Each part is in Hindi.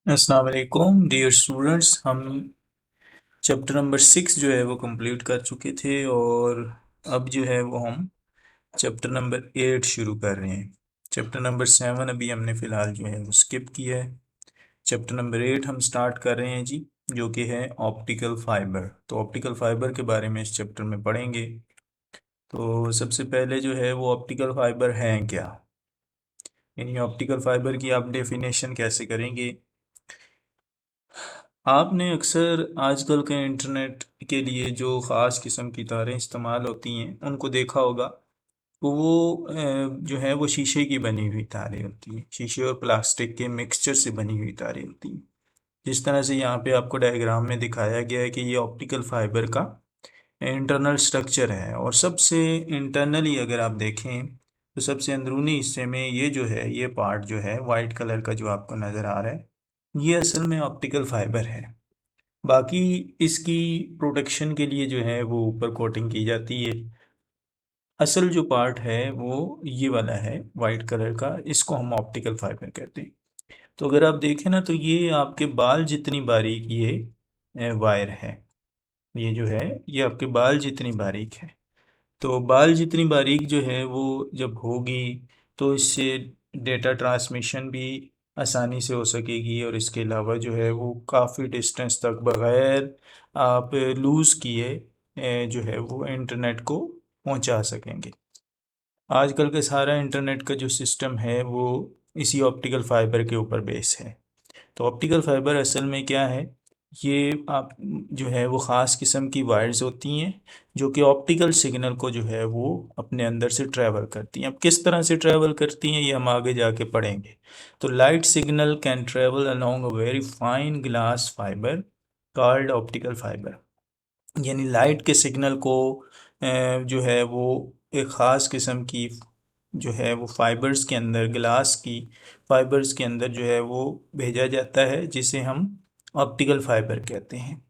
अस्सलाम वालेकुम डियर स्टूडेंट्स। हम चैप्टर नंबर 6 जो है वो कंप्लीट कर चुके थे और अब जो है वो हम चैप्टर नंबर 8 शुरू कर रहे हैं। चैप्टर नंबर 7 अभी हमने फ़िलहाल जो है वो स्किप किया है। चैप्टर नंबर 8 हम स्टार्ट कर रहे हैं जी, जो कि है ऑप्टिकल फाइबर। तो ऑप्टिकल फाइबर के बारे में इस चैप्टर में पढ़ेंगे। तो सबसे पहले जो है वो ऑप्टिकल फाइबर हैं क्या, यानी ऑप्टिकल फाइबर की आप डेफिनेशन कैसे करेंगे। आपने अक्सर आजकल के इंटरनेट के लिए जो ख़ास किस्म की तारें इस्तेमाल होती हैं उनको देखा होगा। तो वो जो है वो शीशे की बनी हुई तारें होती हैं, शीशे और प्लास्टिक के मिक्सचर से बनी हुई तारें होती हैं। जिस तरह से यहाँ पे आपको डायग्राम में दिखाया गया है कि ये ऑप्टिकल फाइबर का इंटरनल स्ट्रक्चर है। और सबसे इंटरनली अगर आप देखें तो सबसे अंदरूनी हिस्से में ये जो है, ये पार्ट जो है वाइट कलर का जो आपको नज़र आ रहा है, ये असल में ऑप्टिकल फाइबर है। बाकी इसकी प्रोटेक्शन के लिए जो है वो ऊपर कोटिंग की जाती है। असल जो पार्ट है वो ये वाला है वाइट कलर का, इसको हम ऑप्टिकल फाइबर कहते हैं। तो अगर आप देखें ना तो ये आपके बाल जितनी बारीक ये वायर है। ये जो है ये आपके बाल जितनी बारीक है। तो बाल जितनी बारीक जो है वो जब होगी तो इससे डेटा ट्रांसमिशन भी आसानी से हो सकेगी, और इसके अलावा जो है वो काफ़ी डिस्टेंस तक बग़ैर आप लूज़ किए जो है वो इंटरनेट को पहुंचा सकेंगे। आजकल के सारा इंटरनेट का जो सिस्टम है वो इसी ऑप्टिकल फाइबर के ऊपर बेस है। तो ऑप्टिकल फाइबर असल में क्या है, ये आप जो है वो ख़ास किस्म की वायर्स होती हैं जो कि ऑप्टिकल सिग्नल को जो है वो अपने अंदर से ट्रैवल करती हैं। अब किस तरह से ट्रैवल करती हैं ये हम आगे जाके पढ़ेंगे। तो light signal can travel along a very fine glass fibre called optical fibre. यानी लाइट के सिग्नल को जो है वो एक ख़ास किस्म की जो है वो फाइबर्स के अंदर, ग्लास की फाइबर्स के अंदर जो है वो भेजा जाता है, जिसे हम ऑप्टिकल फाइबर कहते हैं।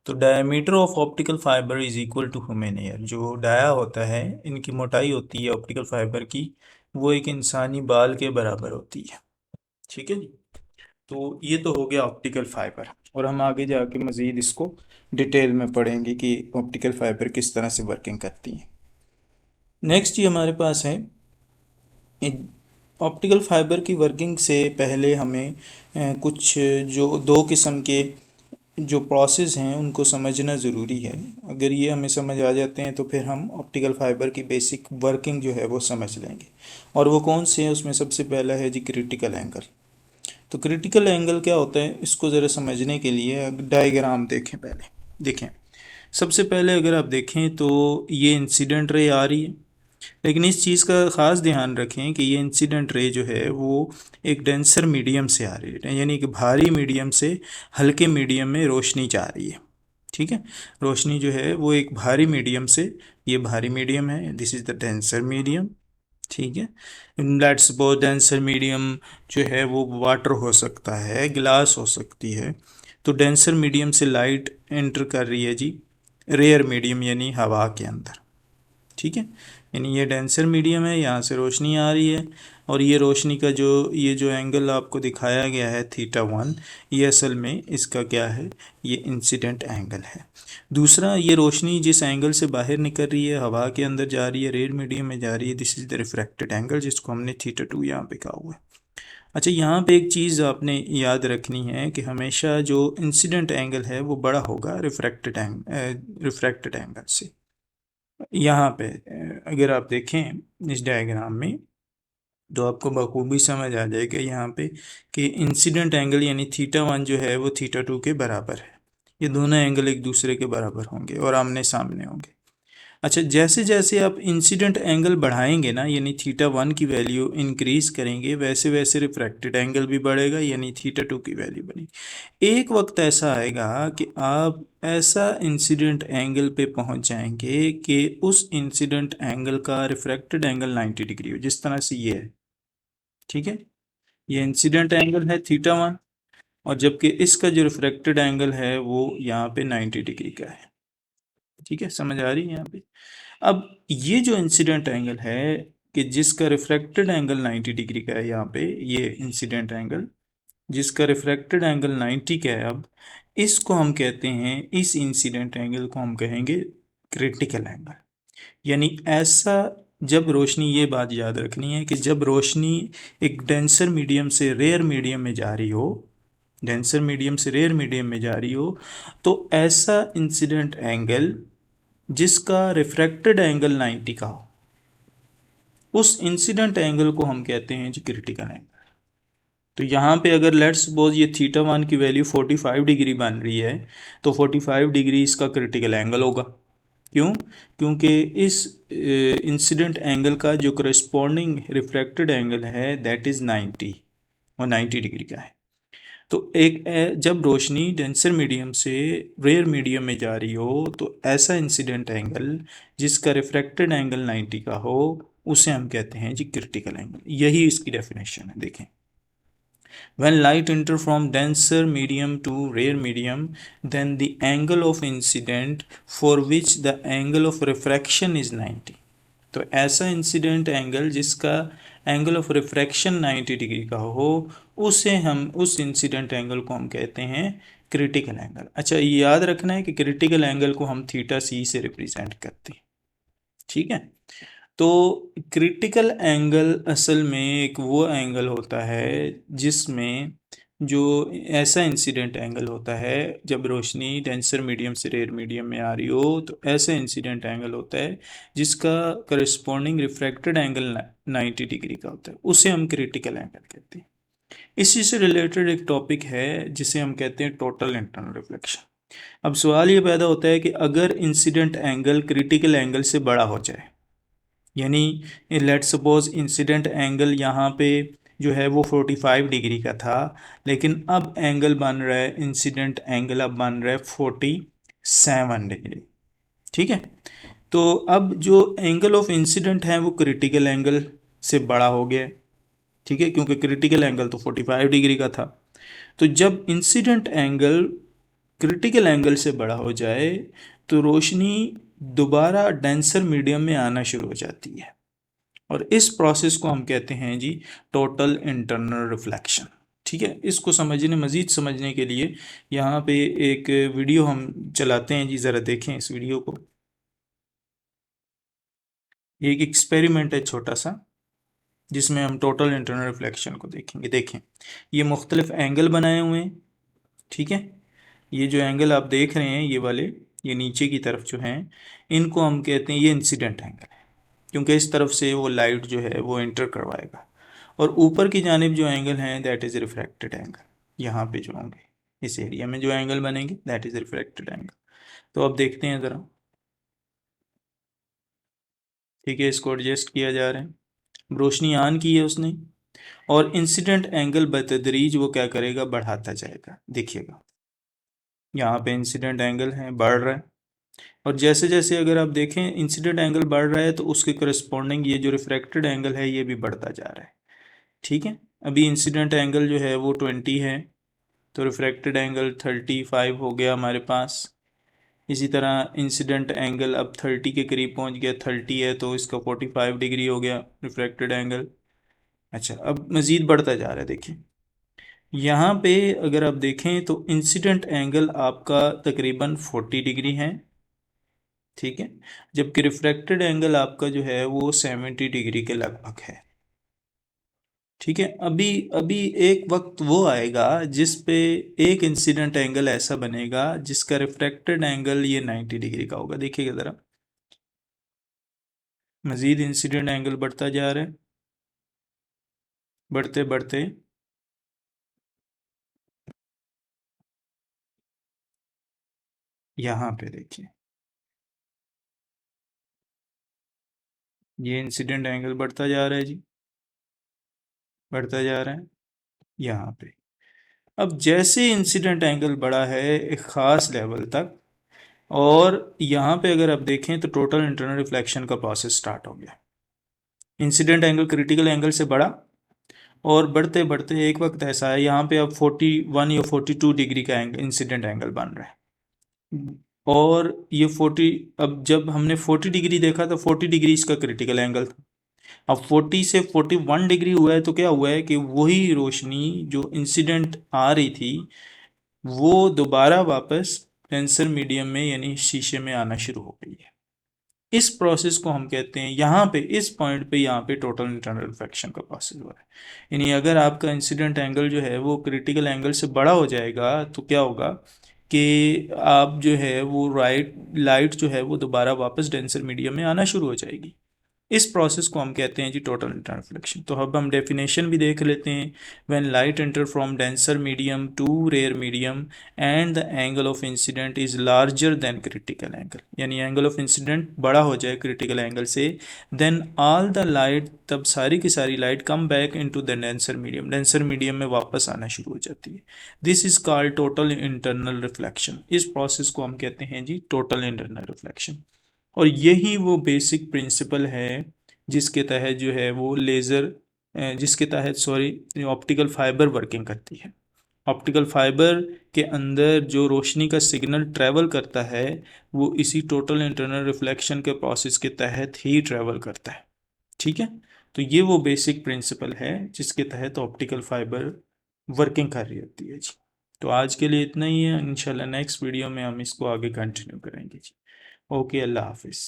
तो diameter of optical fibre is equal to human ear. जो डाया होता है, इनकी मोटाई होती है ऑप्टिकल फाइबर की, वो एक इंसानी बाल के बराबर होती है। ठीक है जी। तो ये तो हो गया ऑप्टिकल फाइबर, और हम आगे जाके मज़ीद इसको डिटेल में पढ़ेंगे कि ऑप्टिकल फाइबर किस तरह से वर्किंग करती हैं। नेक्स्ट ये हमारे पास है ऑप्टिकल फाइबर की वर्किंग से पहले हमें कुछ जो दो किस्म के जो प्रोसेस हैं उनको समझना ज़रूरी है। अगर ये हमें समझ आ जाते हैं तो फिर हम ऑप्टिकल फाइबर की बेसिक वर्किंग जो है वो समझ लेंगे। और वो कौन से हैं, उसमें सबसे पहला है जी क्रिटिकल एंगल। तो क्रिटिकल एंगल क्या होता है, इसको ज़रा समझने के लिए डायग्राम देखें पहले। देखें, सबसे पहले अगर आप देखें तो ये इंसिडेंट रे आ रही है, लेकिन इस चीज़ का ख़ास ध्यान रखें कि ये इंसिडेंट रे जो है वो एक डेंसर मीडियम से आ रही है, यानी कि भारी मीडियम से हल्के मीडियम में रोशनी जा रही है। ठीक है, रोशनी जो है वो एक भारी मीडियम से, ये भारी मीडियम है, this is the denser medium. ठीक है, लेट्स सपोज डेंसर मीडियम जो है वो वाटर हो सकता है, ग्लास हो सकती है। तो डेंसर मीडियम से लाइट एंटर कर रही है जी रेयर मीडियम यानी हवा के अंदर। ठीक है, यानी ये डेंसर मीडियम है, यहाँ से रोशनी आ रही है, और ये रोशनी का जो ये जो एंगल आपको दिखाया गया है θ1, ये असल में इसका क्या है, ये इंसिडेंट एंगल है। दूसरा, ये रोशनी जिस एंगल से बाहर निकल रही है, हवा के अंदर जा रही है, रेड मीडियम में जा रही है, this is the refracted angle, जिसको हमने θ2 यहाँ पे कहा हुआ है। अच्छा, यहाँ पे एक चीज़ आपने याद रखनी है कि हमेशा जो इंसिडेंट एंगल है वो बड़ा होगा रिफ्रैक्टेड एंगल से। यहाँ पे अगर आप देखें इस डायग्राम में तो आपको बखूबी समझ आ जाएगा यहाँ पे कि इंसिडेंट एंगल यानी θ1 जो है वो θ2 के बराबर है। ये दोनों एंगल एक दूसरे के बराबर होंगे और आमने सामने होंगे। अच्छा, जैसे जैसे आप इंसिडेंट एंगल बढ़ाएंगे ना, यानी θ1 की वैल्यू इंक्रीज करेंगे, वैसे वैसे रिफ्रैक्टेड एंगल भी बढ़ेगा, यानी θ2 की वैल्यू बढ़ेगी। एक वक्त ऐसा आएगा कि आप ऐसा इंसिडेंट एंगल पे पहुंच जाएंगे कि उस इंसिडेंट एंगल का रिफ्रैक्टेड एंगल 90 डिग्री हो, जिस तरह से ये है। ठीक है, ये इंसिडेंट एंगल है θ1, और जबकि इसका जो रिफ्रैक्टेड एंगल है वो यहाँ पे 90 डिग्री का है। ठीक है, समझ आ रही है यहाँ पे। अब ये जो इंसिडेंट एंगल है कि जिसका रिफ्रैक्टेड एंगल 90 डिग्री का है, यहाँ पे ये इंसिडेंट एंगल, जिसका रिफ्रैक्टेड एंगल 90 का है, अब इसको हम कहते हैं, इस इंसिडेंट एंगल को हम कहेंगे क्रिटिकल एंगल। यानी ऐसा, जब रोशनी, ये बात याद रखनी है कि जब रोशनी एक डेंसर मीडियम से रेयर मीडियम में जा रही हो, डेंसर मीडियम से रेयर मीडियम में जा रही हो, तो ऐसा इंसिडेंट एंगल जिसका रिफ्रैक्टेड एंगल 90 का हो, उस इंसिडेंट एंगल को हम कहते हैं जी क्रिटिकल एंगल। तो यहाँ पे अगर लेट्स सपोज ये थीटा वन की वैल्यू 45 डिग्री बन रही है, तो 45 डिग्री इसका क्रिटिकल एंगल होगा। क्यों? क्योंकि इस इंसिडेंट एंगल का जो करस्पॉन्डिंग रिफ्रैक्टेड एंगल है दैट इज़ 90, और 90 डिग्री का है। तो जब रोशनी डेंसर मीडियम से रेयर मीडियम में जा रही हो, तो ऐसा इंसिडेंट एंगल जिसका रिफ्रैक्टेड एंगल 90 का हो, उसे हम कहते हैं जी क्रिटिकल एंगल। यही इसकी डेफिनेशन है। देखें, when light enter from denser medium to rare medium, then the angle of incident for which the angle of refraction is 90. तो ऐसा इंसिडेंट एंगल जिसका एंगल ऑफ रिफ्रैक्शन 90 डिग्री का हो, उसे हम, उस इंसिडेंट एंगल को हम कहते हैं क्रिटिकल एंगल। अच्छा, ये याद रखना है कि क्रिटिकल एंगल को हम थीटा सी से रिप्रेजेंट करते हैं। ठीक है। तो क्रिटिकल एंगल असल में एक वो एंगल होता है जिसमें जो ऐसा इंसिडेंट एंगल होता है, जब रोशनी डेंसर मीडियम से रेयर मीडियम में आ रही हो, तो ऐसा इंसिडेंट एंगल होता है जिसका करस्पॉन्डिंग रिफ्रैक्टेड एंगल 90 डिग्री का होता है, उसे हम क्रिटिकल एंगल कहते हैं। इसी से रिलेटेड एक टॉपिक है जिसे हम कहते हैं टोटल इंटरनल रिफ्लेक्शन। अब सवाल ये पैदा होता है कि अगर इंसिडेंट एंगल क्रिटिकल एंगल से बड़ा हो जाए, यानी लेट सपोज इंसिडेंट एंगल यहाँ पे जो है वो 45 डिग्री का था, लेकिन अब एंगल बन रहा है, इंसिडेंट एंगल अब बन रहा है 47 डिग्री। ठीक है। तो अब जो एंगल ऑफ इंसिडेंट है वो क्रिटिकल एंगल से बड़ा हो गया है। ठीक है, क्योंकि क्रिटिकल एंगल तो 45 डिग्री का था। तो जब इंसिडेंट एंगल क्रिटिकल एंगल से बड़ा हो जाए, तो रोशनी दोबारा डेंसर मीडियम में आना शुरू हो जाती है, और इस प्रोसेस को हम कहते हैं जी टोटल इंटरनल रिफ्लेक्शन। ठीक है। इसको समझने, मज़ीद समझने के लिए यहाँ पे एक वीडियो हम चलाते हैं जी, ज़रा देखें इस वीडियो को। ये एक एक्सपेरिमेंट है छोटा सा, जिसमें हम टोटल इंटरनल रिफ्लेक्शन को देखेंगे। देखें, ये मुख्तलिफ एंगल बनाए हुए हैं। ठीक है। ये जो एंगल आप देख रहे हैं, ये वाले, ये नीचे की तरफ जो हैं, इनको हम कहते हैं, ये इंसिडेंट एंगल है, क्योंकि इस तरफ से वो लाइट जो है वो एंटर करवाएगा। और ऊपर की जानिब जो एंगल हैं दैट इज़ रिफ्रैक्टेड एंगल। यहाँ पे जो होंगे, इस एरिया में जो एंगल बनेंगे दैट इज़ रिफ्रैक्टेड एंगल। तो अब देखते हैं ज़रा। ठीक है, इसको एडजस्ट किया जा रहा है, रोशनी ऑन की है उसने, और इंसिडेंट एंगल बतदरीज वो क्या करेगा, बढ़ाता जाएगा। देखिएगा, यहाँ पे इंसिडेंट एंगल है, बढ़ रहा है, और जैसे जैसे अगर आप देखें इंसिडेंट एंगल बढ़ रहा है, तो उसके करस्पॉन्डिंग ये जो रिफ्रैक्टेड एंगल है ये भी बढ़ता जा रहा है। ठीक है। अभी इंसिडेंट एंगल जो है वो 20 है, तो रिफ्रैक्टेड एंगल 35 हो गया हमारे पास। इसी तरह इंसिडेंट एंगल अब 30 के करीब पहुंच गया, 30 है तो इसका 45 डिग्री हो गया रिफ्रैक्टेड एंगल। अच्छा, अब मज़ीद बढ़ता जा रहा है। देखिए, यहाँ पे अगर आप देखें तो इंसिडेंट एंगल आपका तकरीबन 40 डिग्री है। ठीक है। जबकि रिफ्रैक्टेड एंगल आपका जो है वो 70 डिग्री के लगभग है। ठीक है। अभी अभी एक वक्त वो आएगा जिस पे एक इंसिडेंट एंगल ऐसा बनेगा जिसका रिफ्रैक्टेड एंगल ये 90 डिग्री का होगा। देखिएगा ज़रा, मज़ीद इंसिडेंट एंगल बढ़ता जा रहा है, बढ़ते बढ़ते यहाँ पे देखिए, ये इंसिडेंट एंगल बढ़ता जा रहा है जी, बढ़ता जा रहा है यहाँ पे। अब जैसे इंसिडेंट एंगल बढ़ा है एक ख़ास लेवल तक, और यहाँ पे अगर आप देखें तो टोटल इंटरनल रिफ्लेक्शन का प्रोसेस स्टार्ट हो गया। इंसिडेंट एंगल क्रिटिकल एंगल से बढ़ा, और बढ़ते बढ़ते एक वक्त ऐसा है यहाँ पे अब 41 या 42 डिग्री का एंगल, इंसिडेंट एंगल बन रहा है। और ये 40, अब जब हमने 40 डिग्री देखा तो 40 डिग्री इसका क्रिटिकल एंगल था, अब 40 से 41 डिग्री हुआ है तो क्या हुआ है कि वही रोशनी जो इंसिडेंट आ रही थी वो दोबारा वापस डेंसर मीडियम में यानी शीशे में आना शुरू हो गई है। इस प्रोसेस को हम कहते हैं, यहाँ पे इस पॉइंट पे यहाँ पे टोटल इंटरनल रिफ्लेक्शन का प्रोसेस हो रहा है। यानी अगर आपका इंसिडेंट एंगल जो है वो क्रिटिकल एंगल से बड़ा हो जाएगा तो क्या होगा कि आप जो है वो लाइट जो है वो दोबारा वापस डेंसर मीडियम में आना शुरू हो जाएगी। इस प्रोसेस को हम कहते हैं जी टोटल इंटरनल रिफ्लेक्शन। तो अब हम डेफिनेशन भी देख लेते हैं। When light enter from denser medium to rare medium and the angle of incident is larger than critical angle, यानी एंगल ऑफ इंसिडेंट बड़ा हो जाए क्रिटिकल एंगल से, देन ऑल द लाइट, तब सारी की सारी light come back into the denser medium, denser medium में वापस आना शुरू हो जाती है। This is called total internal reflection. इस प्रोसेस को हम कहते हैं जी टोटल इंटरनल रिफ्लेक्शन। और यही वो बेसिक प्रिंसिपल है जिसके तहत जो है वो लेज़र, जिसके तहत सॉरी ऑप्टिकल फाइबर वर्किंग करती है। ऑप्टिकल फाइबर के अंदर जो रोशनी का सिग्नल ट्रैवल करता है वो इसी टोटल इंटरनल रिफ्लेक्शन के प्रोसेस के तहत ही ट्रैवल करता है। ठीक है, तो ये वो बेसिक प्रिंसिपल है जिसके तहत ऑप्टिकल फाइबर वर्किंग कर रही होती है जी। तो आज के लिए इतना ही है, इंशाल्लाह नेक्स्ट वीडियो में हम इसको आगे कंटिन्यू करेंगे जी। ओके, अल्लाह हाफिज़।